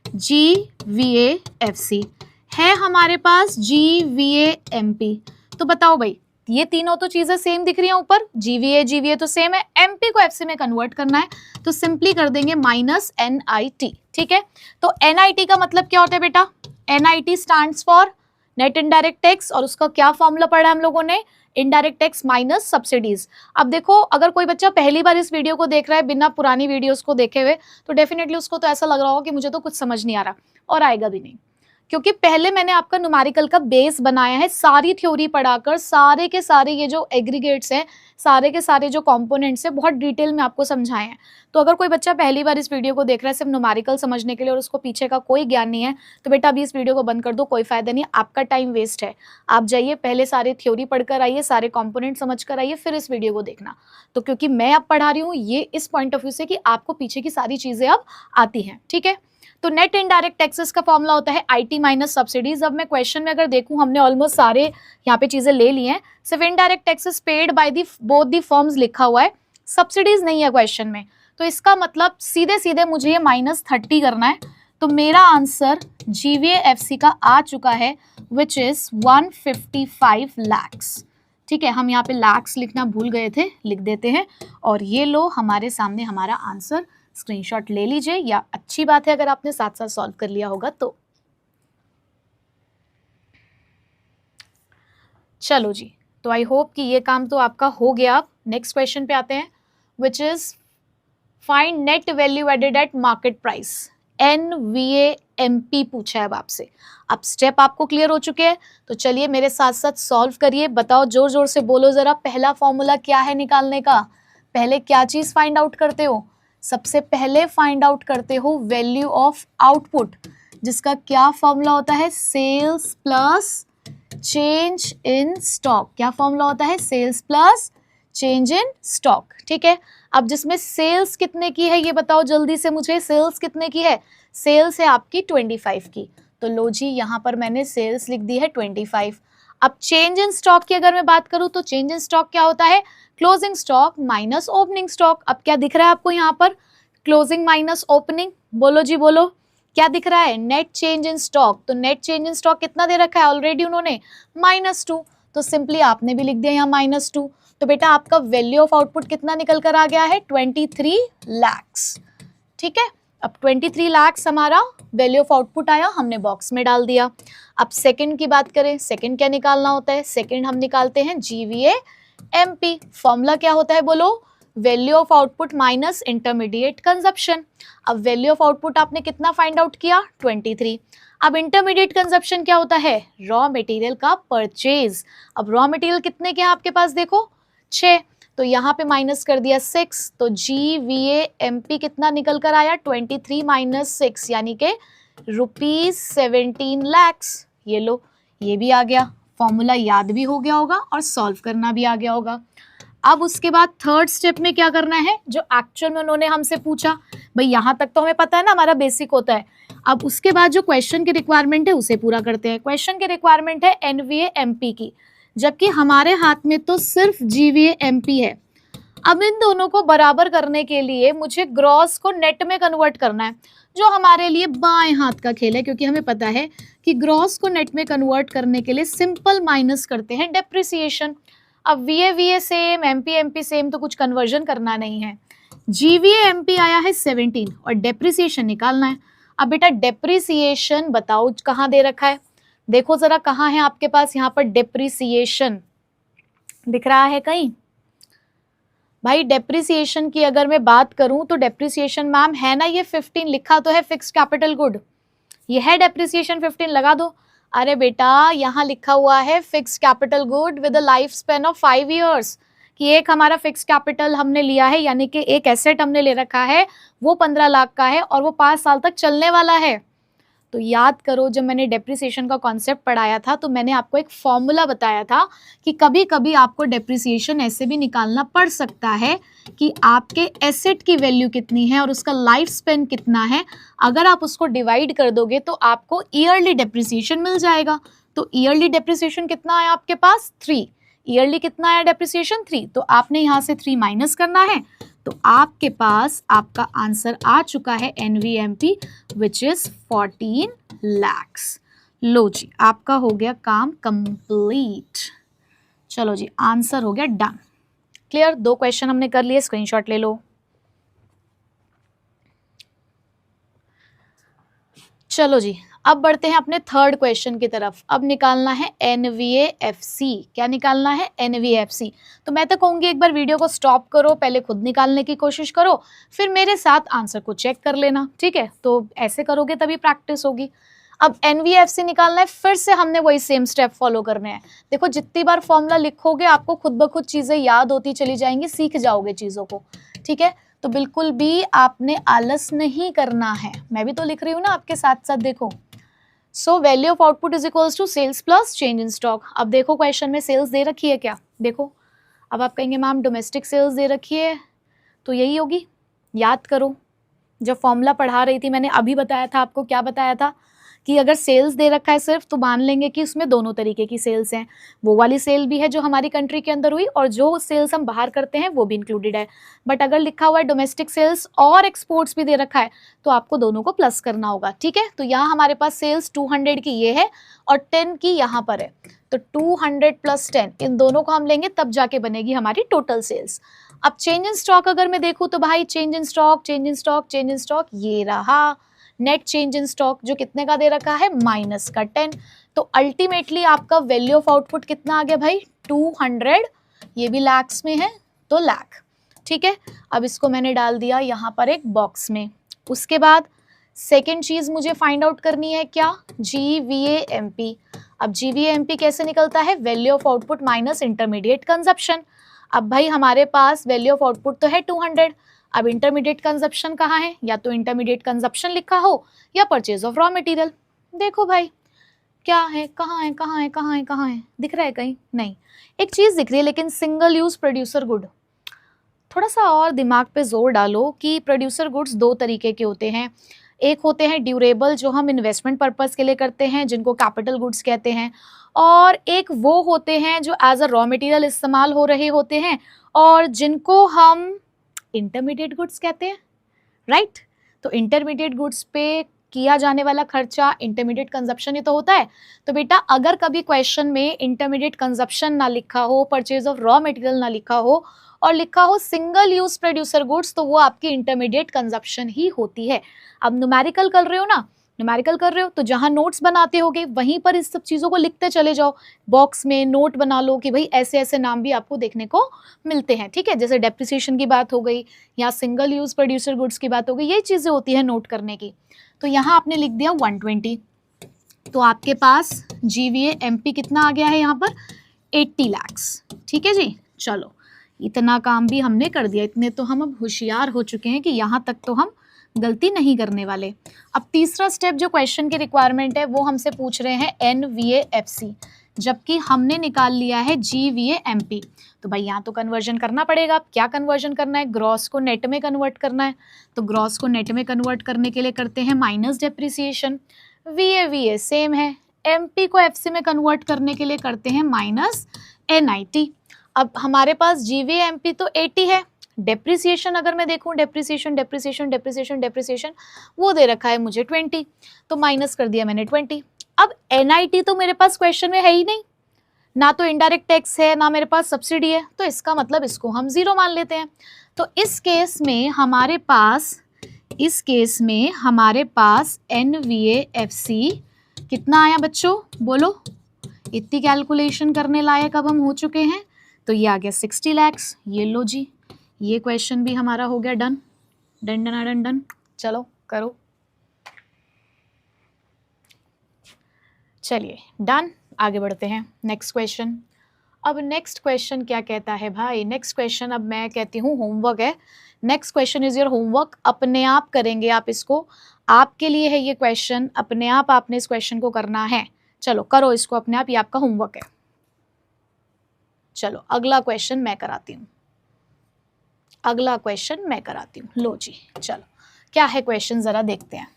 GVAFC, है हमारे पास GVAMP। तो बताओ भाई, ये तीनों तो चीजें सेम दिख रही हैं ऊपर, GVA तो सेम है, MP को FC में कन्वर्ट करना है, तो सिंपली कर देंगे माइनस NIT, ठीक है। तो NIT का मतलब क्या होता है बेटा, NIT stands for net indirect tax, और उसका क्या फॉर्मूला पढ़ा हम लोगों ने, इनडायरेक्ट टैक्स माइनस सब्सिडीज। अब देखो, अगर कोई बच्चा पहली बार इस वीडियो को देख रहा है बिना पुरानी वीडियोस को देखे हुए, तो डेफिनेटली उसको तो ऐसा लग रहा होगा कि मुझे तो कुछ समझ नहीं आ रहा, और आएगा भी नहीं, क्योंकि पहले मैंने आपका न्यूमेरिकल का बेस बनाया है, सारी थ्योरी पढ़ाकर, सारे के सारे ये जो एग्रीगेट्स हैं, सारे के सारे जो कंपोनेंट्स हैं, बहुत डिटेल में आपको समझाए हैं। तो अगर कोई बच्चा पहली बार इस वीडियो को देख रहा है सिर्फ न्यूमेरिकल समझने के लिए और उसको पीछे का कोई ज्ञान नहीं है, तो बेटा अभी इस वीडियो को बंद कर दो, कोई फायदा नहीं, आपका टाइम वेस्ट है। आप जाइए पहले सारे थ्योरी पढ़कर आइए, सारे कॉम्पोनेंट समझ कर आइए, फिर इस वीडियो को देखना। तो क्योंकि मैं अब पढ़ा रही हूँ ये इस पॉइंट ऑफ व्यू से कि आपको पीछे की सारी चीजें अब आती हैं, ठीक है। तो नेट इनडायरेक्ट टैक्सेस का फॉर्मूला होता है IT माइनस सब्सिडीज। अब मैं क्वेश्चन में अगर देखूं, हमने ऑलमोस्ट सारे यहाँ पे चीजें ले ली हैं, सिर्फ indirect taxes paid by the both the firms लिखा हुआ है, सब्सिडीज नहीं है क्वेश्चन में। तो इसका मतलब सीधे सीधे मुझे ये -30 करना है। तो मेरा आंसर GVAFC का आ चुका है, विच इज 155 लैक्स, ठीक है। हम यहाँ पे लैक्स लिखना भूल गए थे, लिख देते हैं, और ये लो हमारे सामने हमारा आंसर, स्क्रीनशॉट ले लीजिए, या अच्छी बात है अगर आपने साथ साथ सॉल्व कर लिया होगा तो। चलो जी, तो आई होप कि ये काम तो आपका हो गया। अब नेक्स्ट क्वेश्चन पे आते हैं, which is find net value added at market price, NVAMP पूछा है अब आपसे। अब स्टेप आपको क्लियर हो चुके हैं, तो चलिए मेरे साथ साथ सॉल्व करिए। बताओ, जोर जोर से बोलो जरा, पहला फॉर्मूला क्या है निकालने का, पहले क्या चीज फाइंड आउट करते हो, सबसे पहले फाइंड आउट करते हो वैल्यू ऑफ आउटपुट, जिसका क्या फॉर्मूला होता है, sales plus change in stock. क्या फॉर्मूला होता है, sales plus change in stock, ठीक है। अब जिसमें सेल्स कितने की है ये बताओ जल्दी से मुझे, सेल्स कितने की है, सेल्स है आपकी 25 की, तो लो जी यहाँ पर मैंने सेल्स लिख दी है 25। अब चेंज इन स्टॉक की अगर मैं बात करूं, तो चेंज इन स्टॉक क्या होता है, closing stock minus opening stock. अब क्या दिख रहा है आपको यहाँ पर, क्लोजिंग माइनस ओपनिंग, बोलो जी बोलो, क्या दिख रहा है, नेट चेंज इन स्टॉक। तो नेट चेंज इन स्टॉक कितना दे रखा है ऑलरेडी उन्होंने, -2, तो सिंपली आपने भी लिख दिया यहाँ -2। तो बेटा आपका वैल्यू ऑफ आउटपुट कितना निकल कर आ गया है 23 lakhs। ठीक है, अब 23 lakhs हमारा वैल्यू ऑफ आउटपुट आया, हमने बॉक्स में डाल दिया। अब सेकंड की बात करें, सेकंड क्या निकालना होता है? सेकंड हम निकालते हैं GVA MP। फॉर्मूला क्या होता है बोलो? Value of output minus intermediate consumption. अब वैल्यू ऑफ आउटपुट आपने कितना फाइंड आउट किया? 23। अब इंटरमीडिएट कंजप्शन क्या होता है? रॉ मटेरियल का परचेज। अब रॉ मटेरियल कितने के हैं आपके पास? देखो 6, तो यहाँ पे माइनस कर दिया 6, तो GVA MP कितना निकल कर आया? 23 माइनस 6 यानी कि ₹17 lakhs। ये लो, ये भी आ गया, फॉर्मूला याद भी हो गया होगा और सॉल्व करना भी आ गया होगा। अब उसके बाद थर्ड स्टेप में क्या करना है, जो एक्चुअल में उन्होंने हमसे पूछा। भाई यहाँ तक तो हमें पता है ना, हमारा बेसिक होता है। अब उसके बाद जो क्वेश्चन की रिक्वायरमेंट है उसे पूरा करते हैं। क्वेश्चन की रिक्वायरमेंट है NVA MP की, जबकि हमारे हाथ में तो सिर्फ GVA MP है। अब इन दोनों को बराबर करने के लिए मुझे ग्रॉस को नेट में कन्वर्ट करना है, जो हमारे लिए बाएं हाथ का खेल है, क्योंकि हमें पता है कि ग्रॉस को नेट में कन्वर्ट करने के लिए सिंपल माइनस करते हैं डेप्रिसिएशन। अब VA सेम, MP सेम, तो कुछ कन्वर्जन करना नहीं है। GVA MP आया है 17 और डेप्रिसिएशन निकालना है। अब बेटा डेप्रिसिएशन बताओ कहाँ दे रखा है? देखो जरा कहाँ है आपके पास, यहाँ पर डेप्रिसिएशन दिख रहा है कहीं? भाई डेप्रिसिएशन की अगर मैं बात करूं तो डेप्रिसिएशन मैम है ना, ये 15 लिखा तो है फिक्स्ड कैपिटल गुड, ये है डेप्रिसिएशन 15, लगा दो। अरे बेटा यहाँ लिखा हुआ है fixed capital good with a life span of 5 years, कि एक हमारा फिक्स्ड कैपिटल हमने लिया है, यानी कि एक एसेट हमने ले रखा है, वो 15 लाख का है और वो 5 साल तक चलने वाला है। तो याद करो, जब मैंने डेप्रिसिएशन का कॉन्सेप्ट पढ़ाया था तो मैंने आपको एक फॉर्मूला बताया था कि कभी कभी आपको डेप्रिसिएशन ऐसे भी निकालना पड़ सकता है कि आपके एसेट की वैल्यू कितनी है और उसका लाइफ स्पेन कितना है। अगर आप उसको डिवाइड कर दोगे तो आपको ईयरली डेप्रिसिएशन मिल जाएगा। तो ईयरली डेप्रिसिएशन कितना है आपके पास? 3। ईयरली कितना है डेप्रिसिएशन? 3। तो आपने यहाँ से 3 माइनस करना है, तो आपके पास आपका आंसर आ चुका है NVMP विच इज 14 lakhs। लो जी, आपका हो गया काम कंप्लीट। चलो जी, आंसर हो गया डन। क्लियर? 2 क्वेश्चन हमने कर लिए, स्क्रीनशॉट ले लो। चलो जी, अब बढ़ते हैं अपने थर्ड क्वेश्चन की तरफ। अब निकालना है NVAFC। क्या निकालना है? NVAFC। तो मैं तो कहूँगी एक बार वीडियो को स्टॉप करो, पहले खुद निकालने की कोशिश करो, फिर मेरे साथ आंसर को चेक कर लेना, ठीक है? तो ऐसे करोगे तभी प्रैक्टिस होगी। अब NVAFC निकालना है, फिर से हमने वही सेम स्टेप फॉलो करने हैं। देखो जितनी बार फॉर्मूला लिखोगे आपको खुद ब खुद चीज़ें याद होती चली जाएंगी, सीख जाओगे चीज़ों को, ठीक है? तो बिल्कुल भी आपने आलस नहीं करना है, मैं भी तो लिख रही हूँ ना आपके साथ साथ। देखो, so value of output is equals to sales plus change in stock. अब देखो क्वेश्चन में सेल्स दे रखी है क्या? देखो, अब आप कहेंगे मैम डोमेस्टिक सेल्स दे रखी है, तो यही होगी। याद करो, जब फॉर्मूला पढ़ा रही थी मैंने अभी बताया था आपको, क्या बताया था कि अगर सेल्स दे रखा है सिर्फ, तो मान लेंगे कि उसमें दोनों तरीके की सेल्स हैं। वो वाली सेल भी है जो हमारी कंट्री के अंदर हुई, और जो सेल्स हम बाहर करते हैं वो भी इंक्लूडेड है। बट अगर लिखा हुआ है डोमेस्टिक सेल्स और एक्सपोर्ट्स भी दे रखा है, तो आपको दोनों को प्लस करना होगा, ठीक है? तो यहाँ हमारे पास सेल्स 200 की ये है और 10 की यहाँ पर है, तो 200 + 10 इन दोनों को हम लेंगे, तब जाके बनेगी हमारी टोटल सेल्स। अब चेंज इन स्टॉक अगर मैं देखूँ तो भाई change in stock, change in stock, change in stock, ये रहा नेट चेंज इन स्टॉक, जो कितने का दे रखा है? माइनस का 10। तो अल्टीमेटली आपका वैल्यू ऑफ आउटपुट कितना आ गया भाई? 200, ये भी लैक्स में है तो लाख, ठीक है? अब इसको मैंने डाल दिया यहाँ पर एक बॉक्स में। उसके बाद सेकेंड चीज मुझे फाइंड आउट करनी है, क्या? GVAMP। अब GVAMP कैसे निकलता है? Value of output minus intermediate consumption. अब भाई हमारे पास वैल्यू ऑफ आउटपुट तो है 200, अब इंटरमीडिएट कंजप्शन कहाँ है? या तो इंटरमीडिएट कंजप्शन लिखा हो या परचेज ऑफ रॉ मटेरियल। देखो भाई क्या है, कहाँ है, कहाँ है, कहाँ है, कहाँ है? दिख रहा है कहीं? नहीं, एक चीज दिख रही है, लेकिन सिंगल यूज प्रोड्यूसर गुड। थोड़ा सा और दिमाग पे जोर डालो कि प्रोड्यूसर गुड्स 2 तरीके के होते हैं। एक होते हैं ड्यूरेबल, जो हम इन्वेस्टमेंट पर्पस के लिए करते हैं, जिनको कैपिटल गुड्स कहते हैं, और एक वो होते हैं जो एज अ रॉ मटेरियल इस्तेमाल हो रहे होते हैं और जिनको हम इंटरमीडिएट गुड्स कहते हैं, राइट? तो इंटरमीडिएट गुड्स पे किया जाने वाला खर्चा, इंटरमीडिएट कंजप्शन ही तो होता है। तो बेटा अगर कभी क्वेश्चन में इंटरमीडिएट कंजप्शन ना लिखा हो, परचेज ऑफ रॉ मटेरियल ना लिखा हो और लिखा हो सिंगल यूज प्रोड्यूसर गुड्स, तो वो आपकी इंटरमीडिएट कंजप्शन ही होती है। अब न्यूमेरिकल कर रहे हो ना, न्यूमेरिकल कर रहे हो तो जहां नोट्स बनाते होगे वहीं पर इस सब चीज़ों को लिखते चले जाओ, बॉक्स में नोट बना लो कि भाई ऐसे ऐसे नाम भी आपको देखने को मिलते हैं, ठीक है। जैसे डेप्रिसिएशन की बात हो गई या सिंगल यूज प्रोड्यूसर गुड्स की बात हो गई, ये चीज़ें होती है नोट करने की। तो यहाँ आपने लिख दिया 120, तो आपके पास GVA MP कितना आ गया है यहाँ पर 80 lakhs, ठीक है जी। चलो इतना काम भी हमने कर दिया, इतने तो हम अब होशियार हो चुके हैं कि यहाँ तक तो हम गलती नहीं करने वाले। अब तीसरा स्टेप जो क्वेश्चन की रिक्वायरमेंट है वो हमसे पूछ रहे हैं NVA FC, जबकि हमने निकाल लिया है GVA MP। तो भाई यहाँ तो कन्वर्जन करना पड़ेगा। क्या कन्वर्जन करना है? ग्रॉस को नेट में कन्वर्ट करना है। तो ग्रॉस को नेट में कन्वर्ट करने के लिए करते हैं माइनस डेप्रिसिएशन, VA सेम है, MP को FC में कन्वर्ट करने के लिए करते हैं माइनस NIT। अब हमारे पास GVA MP तो 80 है, डेप्रिसिएशन अगर मैं देखूं डेप्रिसिएशन डेप्रिसिएशन डेप्रिसिएशन डेप्रिसिएशन वो दे रखा है मुझे 20, तो माइनस कर दिया मैंने 20। अब NIT तो मेरे पास क्वेश्चन में है ही नहीं, ना तो इनडायरेक्ट टैक्स है ना मेरे पास सब्सिडी है, तो इसका मतलब इसको हम जीरो मान लेते हैं। तो इस केस में हमारे पास NVA FC कितना आया बच्चों, बोलो। इतनी कैलकुलेशन करने लायक अब हम हो चुके हैं, तो ये आ गया 60 lakhs। ये लो जी, ये क्वेश्चन भी हमारा हो गया done done done done done. चलो करो, चलिए डन, आगे बढ़ते हैं नेक्स्ट क्वेश्चन। अब नेक्स्ट क्वेश्चन क्या कहता है भाई? नेक्स्ट क्वेश्चन अब मैं कहती हूँ होमवर्क है। Next question is your homework, अपने आप करेंगे आप इसको, आपके लिए है ये क्वेश्चन, अपने आप आपने इस क्वेश्चन को करना है। चलो करो इसको अपने आप, ये आपका होमवर्क है। चलो अगला क्वेश्चन मैं कराती हूँ, अगला क्वेश्चन मैं कराती हूँ। लो जी चलो, क्या है क्वेश्चन जरा देखते हैं।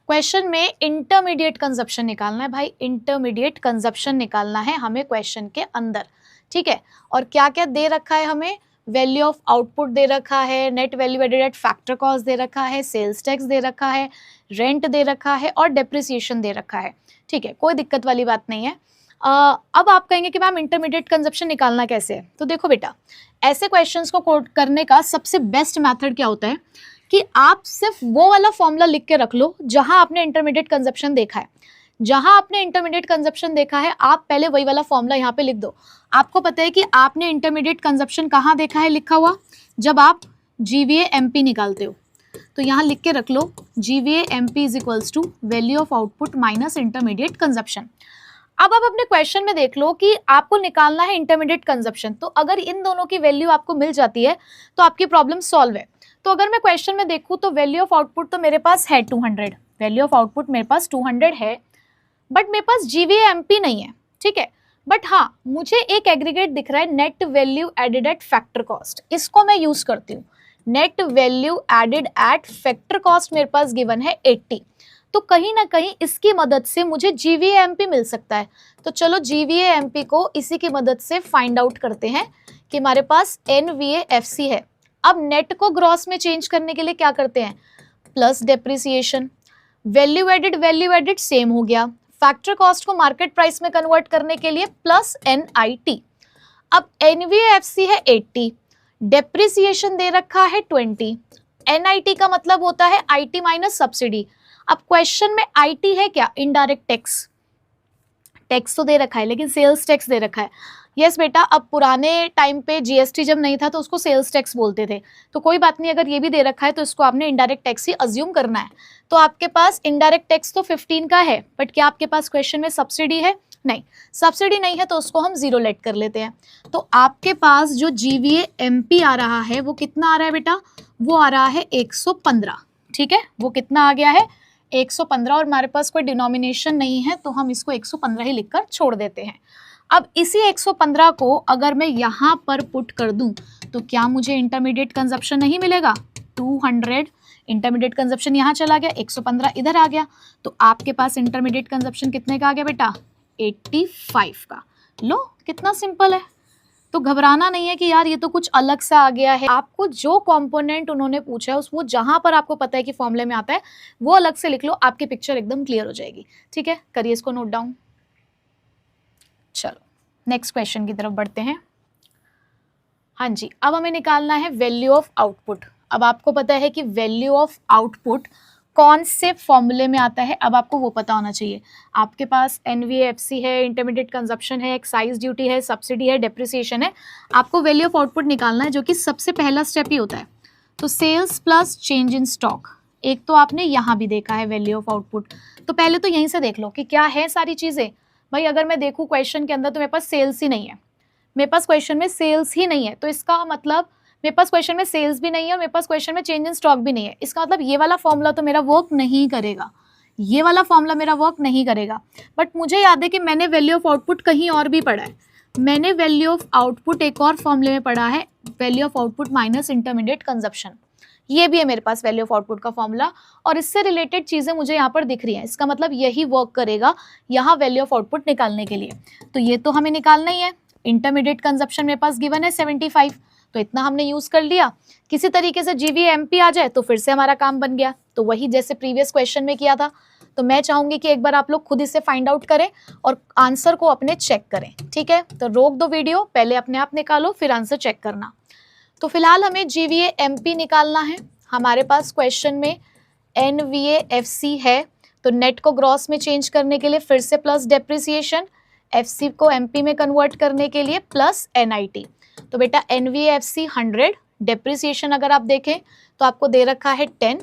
क्वेश्चन में इंटरमीडिएट कंजप्शन निकालना है भाई, इंटरमीडिएट कंजप्शन निकालना है हमें क्वेश्चन के अंदर, ठीक है। और क्या क्या दे रखा है हमें? वैल्यू ऑफ आउटपुट दे रखा है, net value added at factor cost दे रखा है, सेल्स टैक्स दे रखा है, रेंट दे रखा है और डेप्रिसिएशन दे रखा है, ठीक है। कोई दिक्कत वाली बात नहीं है। अब आप कहेंगे कि मैम इंटरमीडिएट कंजप्शन निकालना कैसे है? तो देखो बेटा, ऐसे क्वेश्चंस को कोड करने का सबसे बेस्ट मेथड क्या होता है कि आप सिर्फ वो वाला फॉर्मूला लिख के रख लो जहां आपने इंटरमीडिएट कंजप्शन देखा है। जहां आपने इंटरमीडिएट कंजप्शन देखा है आप पहले वही वाला फॉर्मूला यहाँ पे लिख दो। आपको पता है कि आपने इंटरमीडिएट कंजप्शन कहाँ देखा है लिखा हुआ? जब आप GVA MP निकालते हो, तो यहाँ लिख के रख लो GVA MP is equals to value of output minus intermediate consumption. अब आप अपने क्वेश्चन में देख लो कि आपको निकालना है इंटरमीडिएट कंजप्शन, तो अगर इन दोनों की वैल्यू आपको मिल जाती है तो आपकी प्रॉब्लम सॉल्व है। तो अगर मैं क्वेश्चन में देखूं तो वैल्यू ऑफ आउटपुट तो मेरे पास है 200, वैल्यू ऑफ आउटपुट मेरे पास 200 है, बट मेरे पास GVA MP नहीं है, ठीक है। बट हाँ, मुझे एक एग्रीगेट दिख रहा है net value added at factor cost, इसको मैं यूज करती हूँ। Net value added at factor cost मेरे पास गिवन है 80, तो कहीं ना कहीं इसकी मदद से मुझे GVA MP मिल सकता है। तो चलो GVA MP को इसी की मदद से फाइंड आउट करते हैं कि हमारे पास NVA FC है। अब नेट को ग्रॉस में चेंज करने के लिए क्या करते हैं? Plus depreciation, value added same हो गया, फैक्टर कॉस्ट को मार्केट प्राइस में कन्वर्ट करने के लिए प्लस NIT। अब NVA FC है 80, डेप्रिसिएशन दे रखा है 20, NIT का मतलब होता है IT माइनस सब्सिडी। अब क्वेश्चन में IT है क्या? इनडायरेक्ट टैक्स, टैक्स तो दे रखा है लेकिन सेल्स टैक्स दे रखा है। यस बेटा, अब पुराने टाइम पे GST जब नहीं था तो उसको सेल्स टैक्स बोलते थे, तो कोई बात नहीं, अगर ये भी दे रखा है तो इसको आपने इनडायरेक्ट टैक्स ही अज्यूम करना है। तो आपके पास इनडायरेक्ट टैक्स तो 15 का है, बट क्या आपके पास क्वेश्चन में सब्सिडी है? नहीं, सब्सिडी नहीं है, तो उसको हम जीरो लेट कर लेते हैं। तो आपके पास जो GVA MP आ रहा है वो कितना आ रहा है बेटा? वो आ रहा है 115, ठीक है। वो कितना आ गया है? 115, और हमारे पास कोई डिनोमिनेशन नहीं है तो हम इसको 115 ही लिखकर छोड़ देते हैं। अब इसी 115 को अगर मैं यहाँ पर पुट कर दूं तो क्या मुझे इंटरमीडिएट कंजप्शन नहीं मिलेगा? 200 इंटरमीडिएट कंजप्शन यहाँ चला गया, 115 इधर आ गया, तो आपके पास इंटरमीडिएट कंजप्शन कितने का आ गया बेटा? 85 का। लो कितना सिंपल है, तो घबराना नहीं है कि यार ये तो कुछ अलग सा आ गया है। आपको जो कंपोनेंट उन्होंने पूछा है उस वो जहां पर आपको पता है कि फॉर्मूले में आता है वो अलग से लिख लो, आपकी पिक्चर एकदम क्लियर हो जाएगी। ठीक है, करिए इसको नोट डाउन। चलो नेक्स्ट क्वेश्चन की तरफ बढ़ते हैं। हाँ जी, अब हमें निकालना है वैल्यू ऑफ आउटपुट। अब आपको पता है कि वैल्यू ऑफ आउटपुट कौन से फॉर्मूले में आता है, अब आपको वो पता होना चाहिए। आपके पास एनवीएफसी है, इंटरमीडिएट कंजप्शन है, एक्साइज ड्यूटी है, सब्सिडी है, डेप्रिसिएशन है। आपको वैल्यू ऑफ आउटपुट निकालना है, जो कि सबसे पहला स्टेप ही होता है। तो sales plus change in stock, एक तो आपने यहाँ भी देखा है वैल्यू ऑफ आउटपुट, तो पहले तो यहीं से देख लो कि क्या है सारी चीज़ें। भाई अगर मैं देखूँ क्वेश्चन के अंदर तो मेरे पास सेल्स ही नहीं है, मेरे पास क्वेश्चन में सेल्स ही नहीं है, तो इसका मतलब मेरे पास क्वेश्चन में सेल्स भी नहीं है और मेरे पास क्वेश्चन में चेंज इन स्टॉक भी नहीं है। इसका मतलब ये वाला फॉर्मूला तो मेरा वर्क नहीं करेगा, ये वाला फॉर्मूला मेरा वर्क नहीं करेगा। बट मुझे याद है कि मैंने वैल्यू ऑफ आउटपुट कहीं और भी पढ़ा है। मैंने वैल्यू ऑफ आउटपुट एक और फॉर्मूले में पढ़ा है, value of output minus intermediate consumption. ये भी है मेरे पास वैल्यू ऑफ आउटपुट का फॉर्मूला, और इससे रिलेटेड चीज़ें मुझे यहाँ पर दिख रही हैं। इसका मतलब यही वर्क करेगा यहाँ वैल्यू ऑफ आउटपुट निकालने के लिए। तो ये तो हमें निकालना ही है। इंटरमीडिएट कंजप्शन मेरे पास गिवन है 75, तो इतना हमने यूज कर लिया। किसी तरीके से जीवीएमपी आ जाए तो फिर से हमारा काम बन गया। तो वही जैसे प्रीवियस क्वेश्चन में किया था। तो मैं चाहूंगी कि एक बार आप लोग खुद इसे फाइंड आउट करें और आंसर को अपने चेक करें। ठीक है, तो रोक दो वीडियो, पहले अपने आप निकालो फिर आंसर चेक करना। तो फिलहाल हमें जीवीएमपी निकालना है। हमारे पास क्वेश्चन में एनवीएफसी है, तो नेट को ग्रॉस में चेंज करने के लिए फिर से प्लस डेप्रिसिएशन, एफसी को एमपी में कन्वर्ट करने के लिए प्लस एनआईटी। तो बेटा एनवीएफसी 100, डेप्रिसिएशन अगर आप देखें तो आपको दे रखा है 10।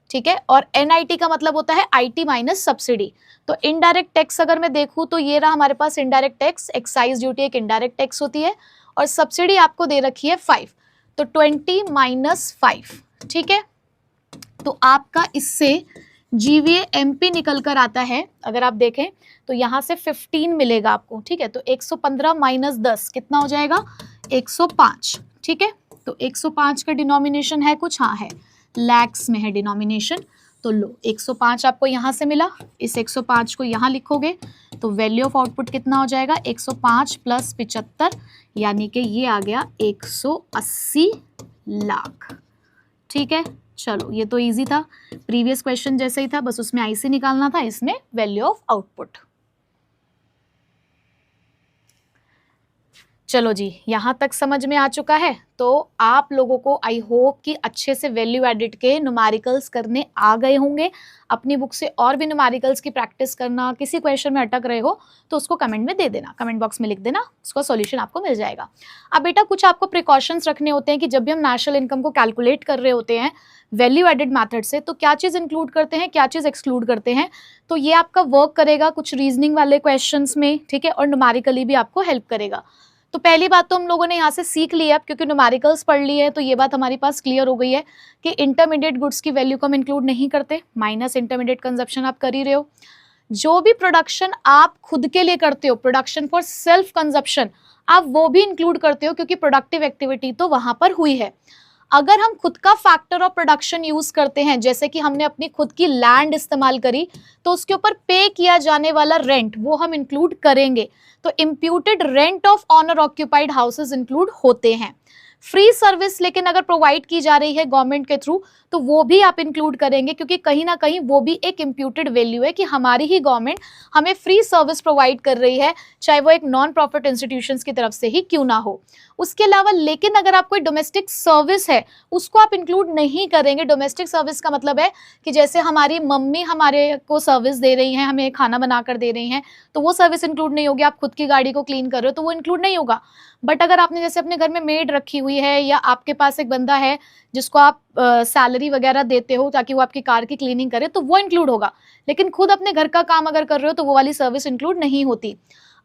ठीक है, और एनआईटी का मतलब होता है आईटी माइनस सब्सिडी। तो इनडायरेक्ट टैक्स अगर मैं देखूं तो ये रहा हमारे पास इनडायरेक्ट टैक्स, एक्साइज ड्यूटी एक इनडायरेक्ट टैक्स होती है, और सब्सिडी आपको दे रखी है 5, तो 20 माइनस 5। ठीक है, तो आपका इससे जीवीएमपी निकल कर आता है, अगर आप देखें तो यहाँ से 15 मिलेगा आपको। ठीक है, तो 115 माइनस 10 कितना हो जाएगा, 105। ठीक है, तो 105 का डिनोमिनेशन है कुछ, हाँ है, लैक्स में है डिनोमिनेशन। तो लो 105 आपको यहाँ से मिला, इस 105 को यहाँ लिखोगे तो वैल्यू ऑफ आउटपुट कितना हो जाएगा, 105 प्लस 75, यानी कि ये आ गया 180 लाख। ठीक है, चलो ये तो इजी था, प्रीवियस क्वेश्चन जैसे ही था, बस उसमें आईसी निकालना था, इसमें वैल्यू ऑफ आउटपुट। चलो जी, यहाँ तक समझ में आ चुका है। तो आप लोगों को आई होप कि अच्छे से वैल्यू एडिट के न्यूमेरिकल्स करने आ गए होंगे। अपनी बुक से और भी न्यूमेरिकल्स की प्रैक्टिस करना, किसी क्वेश्चन में अटक रहे हो तो उसको कमेंट में दे देना, कमेंट बॉक्स में लिख देना, उसका सॉल्यूशन आपको मिल जाएगा। अब बेटा कुछ आपको प्रिकॉशंस रखने होते हैं कि जब भी हम नेशनल इनकम को कैलकुलेट कर रहे होते हैं वैल्यू एडिड मैथड से, तो क्या चीज़ इंक्लूड करते हैं, क्या चीज़ एक्सक्लूड करते हैं। तो ये आपका वर्क करेगा कुछ रीजनिंग वाले क्वेश्चन में, ठीक है, और न्यूमेरिकली भी आपको हेल्प करेगा। तो पहली बात तो हम लोगों ने यहाँ से सीख ली है, अब क्योंकि न्यूमेरिकल्स पढ़ ली है तो ये बात हमारे पास क्लियर हो गई है कि इंटरमीडिएट गुड्स की वैल्यू को हम इंक्लूड नहीं करते, माइनस इंटरमीडिएट कंजप्शन आप कर ही रहे हो। जो भी प्रोडक्शन आप खुद के लिए करते हो, प्रोडक्शन फॉर सेल्फ कंजप्शन, आप वो भी इंक्लूड करते हो क्योंकि प्रोडक्टिव एक्टिविटी तो वहां पर हुई है। अगर हम खुद का फैक्टर ऑफ प्रोडक्शन यूज करते हैं, जैसे कि हमने अपनी खुद की लैंड इस्तेमाल करी, तो उसके ऊपर पे किया जाने वाला रेंट वो हम इंक्लूड करेंगे। तो imputed rent of owner occupied houses include होते हैं। फ्री सर्विस लेकिन अगर प्रोवाइड की जा रही है गवर्नमेंट के थ्रू तो वो भी आप इंक्लूड करेंगे, क्योंकि कहीं ना कहीं वो भी एक इम्प्यूटेड वैल्यू है कि हमारी ही गवर्नमेंट हमें फ्री सर्विस प्रोवाइड कर रही है, चाहे वो एक नॉन प्रॉफिट इंस्टीट्यूशंस की तरफ से ही क्यों ना हो। उसके अलावा लेकिन अगर आप कोई डोमेस्टिक सर्विस है उसको आप इंक्लूड नहीं करेंगे। डोमेस्टिक सर्विस का मतलब है कि जैसे हमारी मम्मी हमारे को सर्विस दे रही हैं, हमें खाना बना कर दे रही हैं, तो वो सर्विस इंक्लूड नहीं होगी। आप खुद की गाड़ी को क्लीन कर रहे हो तो वो इंक्लूड नहीं होगा। बट अगर आपने जैसे अपने घर में मेड रखी हुई है, या आपके पास एक बंदा है जिसको आप सैलरी वगैरह देते हो ताकि वो आपकी कार की क्लीनिंग करे, तो वो इंक्लूड होगा। लेकिन खुद अपने घर का काम अगर कर रहे हो तो वो वाली सर्विस इंक्लूड नहीं होती।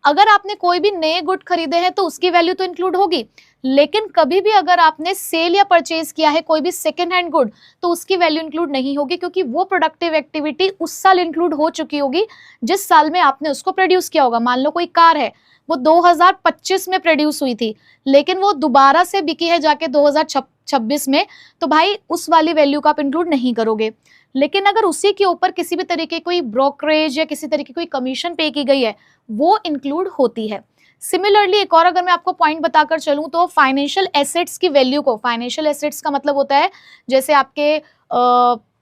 अगर आपने कोई भी नए गुड खरीदे हैं तो उसकी वैल्यू तो इंक्लूड होगी, लेकिन कभी भी अगर आपने सेल या परचेज किया है कोई भी सेकेंड हैंड गुड तो उसकी वैल्यू इंक्लूड नहीं होगी, क्योंकि वो प्रोडक्टिव एक्टिविटी उस साल इंक्लूड हो चुकी होगी जिस साल में आपने उसको प्रोड्यूस किया होगा। मान लो कोई कार है, वो 2025 में प्रोड्यूस हुई थी, लेकिन वो दोबारा से बिकी है जाके 2026 में, तो भाई उस वाली वैल्यू को आप इंक्लूड नहीं करोगे। लेकिन अगर उसी के ऊपर किसी भी तरीके कोई ब्रोकरेज या किसी तरीके कोई कमीशन पे की गई है, वो इंक्लूड होती है। सिमिलरली एक और अगर मैं आपको पॉइंट बताकर चलूं तो फाइनेंशियल एसेट्स की वैल्यू को, फाइनेंशियल एसेट्स का मतलब होता है जैसे आपके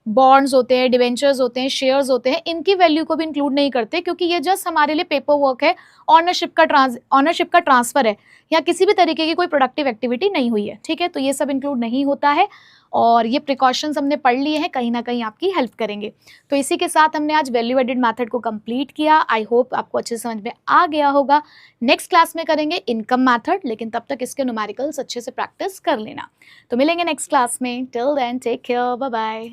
बॉन्ड्स होते हैं, डिवेंचर्स होते हैं, शेयर्स होते हैं, इनकी वैल्यू को भी इंक्लूड नहीं करते क्योंकि ये जस्ट हमारे लिए पेपर वर्क है, ऑनरशिप का ट्रांसफर है, या किसी भी तरीके की कोई प्रोडक्टिव एक्टिविटी नहीं हुई है, ठीक है। तो ये सब इंक्लूड नहीं होता है और ये प्रिकॉशंस हमने पढ़ लिए हैं, कहीं ना कहीं आपकी हेल्प करेंगे। तो इसी के साथ हमने आज वैल्यू एडेड मेथड को कंप्लीट किया। आई होप आपको अच्छे से समझ में आ गया होगा। नेक्स्ट क्लास में करेंगे इनकम मेथड, लेकिन तब तक इसके न्यूमेरिकल्स अच्छे से प्रैक्टिस कर लेना। तो मिलेंगे नेक्स्ट क्लास में। Till then take care, bye bye.